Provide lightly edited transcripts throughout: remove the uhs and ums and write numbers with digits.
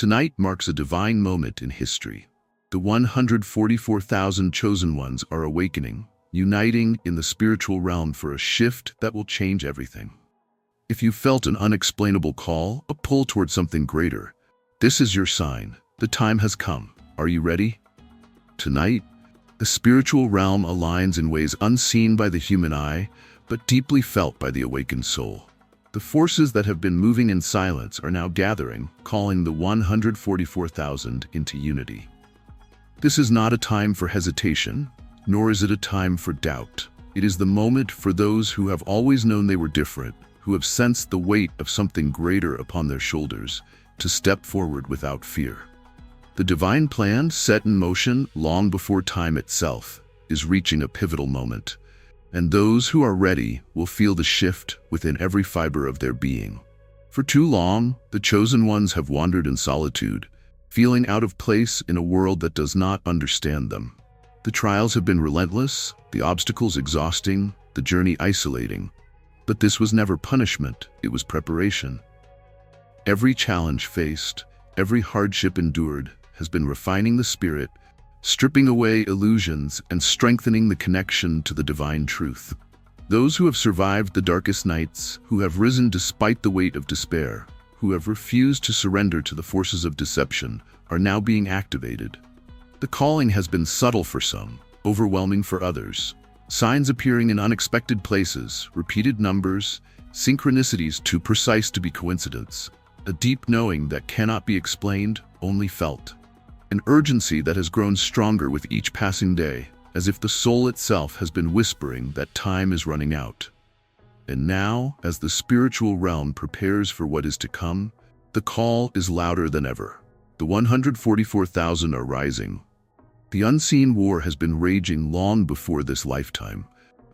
Tonight marks a divine moment in history. The 144,000 chosen ones are awakening, uniting in the spiritual realm for a shift that will change everything. If you felt an unexplainable call, a pull toward something greater, this is your sign. The time has come. Are you ready? Tonight, the spiritual realm aligns in ways unseen by the human eye, but deeply felt by the awakened soul. The forces that have been moving in silence are now gathering, calling the 144,000 into unity. This is not a time for hesitation, nor is it a time for doubt. It is the moment for those who have always known they were different, who have sensed the weight of something greater upon their shoulders, to step forward without fear. The divine plan, set in motion long before time itself, is reaching a pivotal moment, and those who are ready will feel the shift within every fiber of their being. For too long, the chosen ones have wandered in solitude, feeling out of place in a world that does not understand them. The trials have been relentless, the obstacles exhausting, the journey isolating. But this was never punishment, it was preparation. Every challenge faced, every hardship endured, has been refining the spirit, stripping away illusions, and strengthening the connection to the divine truth. Those who have survived the darkest nights, who have risen despite the weight of despair, who have refused to surrender to the forces of deception, are now being activated. The calling has been subtle for some, overwhelming for others. Signs appearing in unexpected places, repeated numbers, synchronicities too precise to be coincidence. A deep knowing that cannot be explained, only felt. An urgency that has grown stronger with each passing day, as if the soul itself has been whispering that time is running out. And now, as the spiritual realm prepares for what is to come, the call is louder than ever. The 144,000 are rising. The unseen war has been raging long before this lifetime,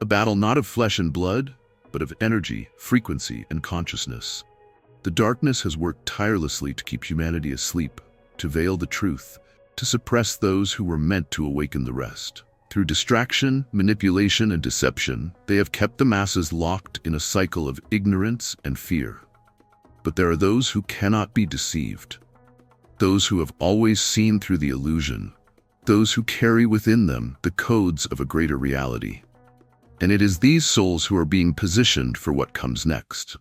a battle not of flesh and blood, but of energy, frequency, and consciousness. The darkness has worked tirelessly to keep humanity asleep, to veil the truth, to suppress those who were meant to awaken the rest. Through distraction, manipulation, and deception, they have kept the masses locked in a cycle of ignorance and fear. But there are those who cannot be deceived. Those who have always seen through the illusion. Those who carry within them the codes of a greater reality. And it is these souls who are being positioned for what comes next.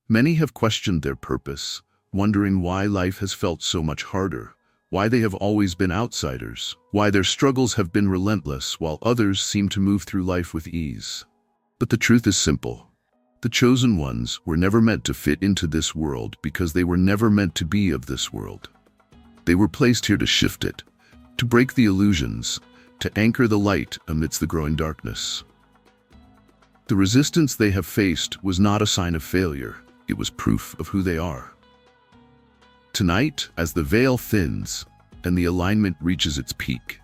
Many have questioned their purpose, wondering why life has felt so much harder, why they have always been outsiders, why their struggles have been relentless while others seem to move through life with ease. But the truth is simple. The chosen ones were never meant to fit into this world because they were never meant to be of this world. They were placed here to shift it, to break the illusions, to anchor the light amidst the growing darkness. The resistance they have faced was not a sign of failure, it was proof of who they are. Tonight, as the veil thins and the alignment reaches its peak,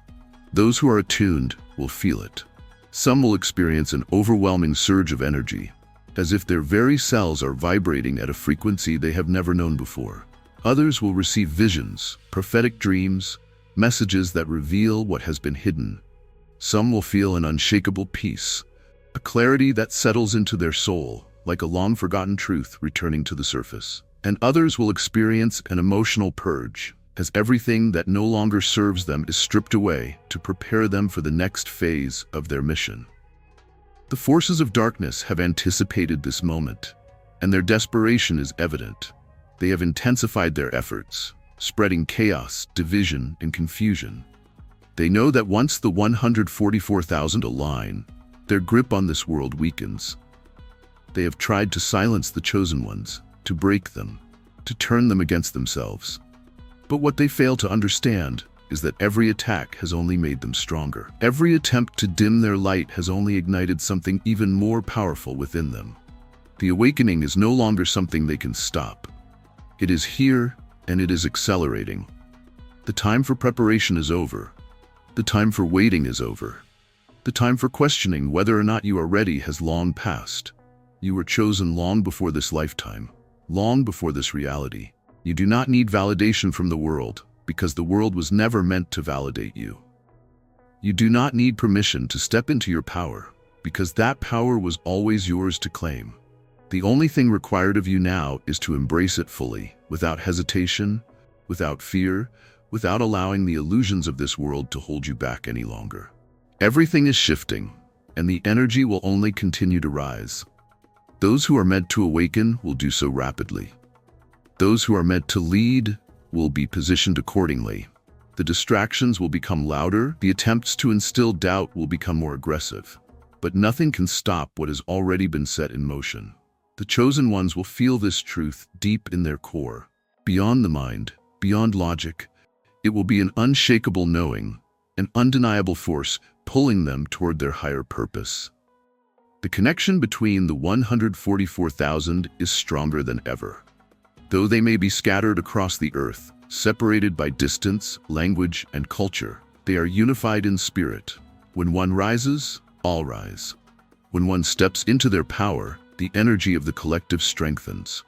those who are attuned will feel it. Some will experience an overwhelming surge of energy, as if their very cells are vibrating at a frequency they have never known before. Others will receive visions, prophetic dreams, messages that reveal what has been hidden. Some will feel an unshakable peace, a clarity that settles into their soul, like a long-forgotten truth returning to the surface. And others will experience an emotional purge, as everything that no longer serves them is stripped away to prepare them for the next phase of their mission. The forces of darkness have anticipated this moment, and their desperation is evident. They have intensified their efforts, spreading chaos, division, and confusion. They know that once the 144,000 align, their grip on this world weakens. They have tried to silence the chosen ones, to break them, to turn them against themselves. But what they fail to understand is that every attack has only made them stronger. Every attempt to dim their light has only ignited something even more powerful within them. The awakening is no longer something they can stop. It is here, and it is accelerating. The time for preparation is over. The time for waiting is over. The time for questioning whether or not you are ready has long passed. You were chosen long before this lifetime. Long before this reality. You do not need validation from the world, because the world was never meant to validate you. You do not need permission to step into your power, because that power was always yours to claim. The only thing required of you now is to embrace it fully, without hesitation, without fear, without allowing the illusions of this world to hold you back any longer. Everything is shifting, and the energy will only continue to rise. Those who are meant to awaken will do so rapidly. Those who are meant to lead will be positioned accordingly. The distractions will become louder, the attempts to instill doubt will become more aggressive. But nothing can stop what has already been set in motion. The chosen ones will feel this truth deep in their core. Beyond the mind, beyond logic, it will be an unshakable knowing, an undeniable force pulling them toward their higher purpose. The connection between the 144,000 is stronger than ever. Though they may be scattered across the earth, separated by distance, language, and culture, they are unified in spirit. When one rises, all rise. When one steps into their power, the energy of the collective strengthens.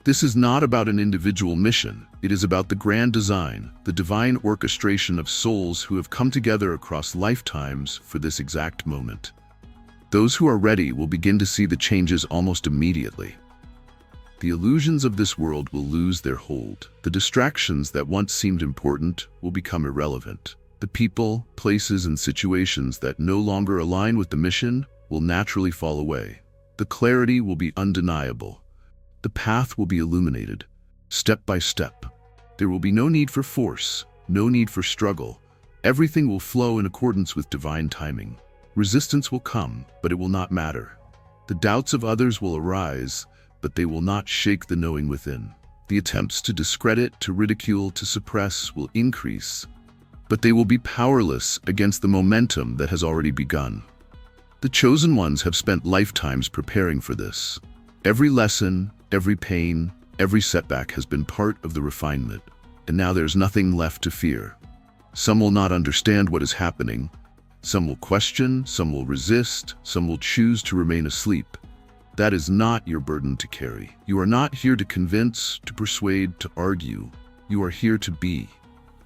This is not about an individual mission. It is about the grand design, the divine orchestration of souls who have come together across lifetimes for this exact moment. Those who are ready will begin to see the changes almost immediately. The illusions of this world will lose their hold. The distractions that once seemed important will become irrelevant. The people, places, and situations that no longer align with the mission will naturally fall away. The clarity will be undeniable. The path will be illuminated, step by step. There will be no need for force, no need for struggle. Everything will flow in accordance with divine timing. Resistance will come, but it will not matter. The doubts of others will arise, but they will not shake the knowing within. The attempts to discredit, to ridicule, to suppress will increase, but they will be powerless against the momentum that has already begun. The chosen ones have spent lifetimes preparing for this. Every lesson, every pain, every setback has been part of the refinement, and now there's nothing left to fear. Some will not understand what is happening. Some will question, some will resist, some will choose to remain asleep. That is not your burden to carry. You are not here to convince, to persuade, to argue. You are here to be,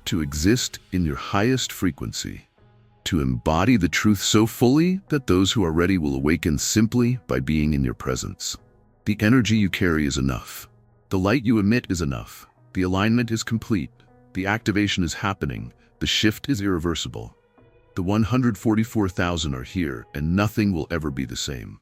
to exist in your highest frequency, to embody the truth so fully that those who are ready will awaken simply by being in your presence. The energy you carry is enough. The light you emit is enough. The alignment is complete. The activation is happening. The shift is irreversible. The 144,000 are here, and nothing will ever be the same.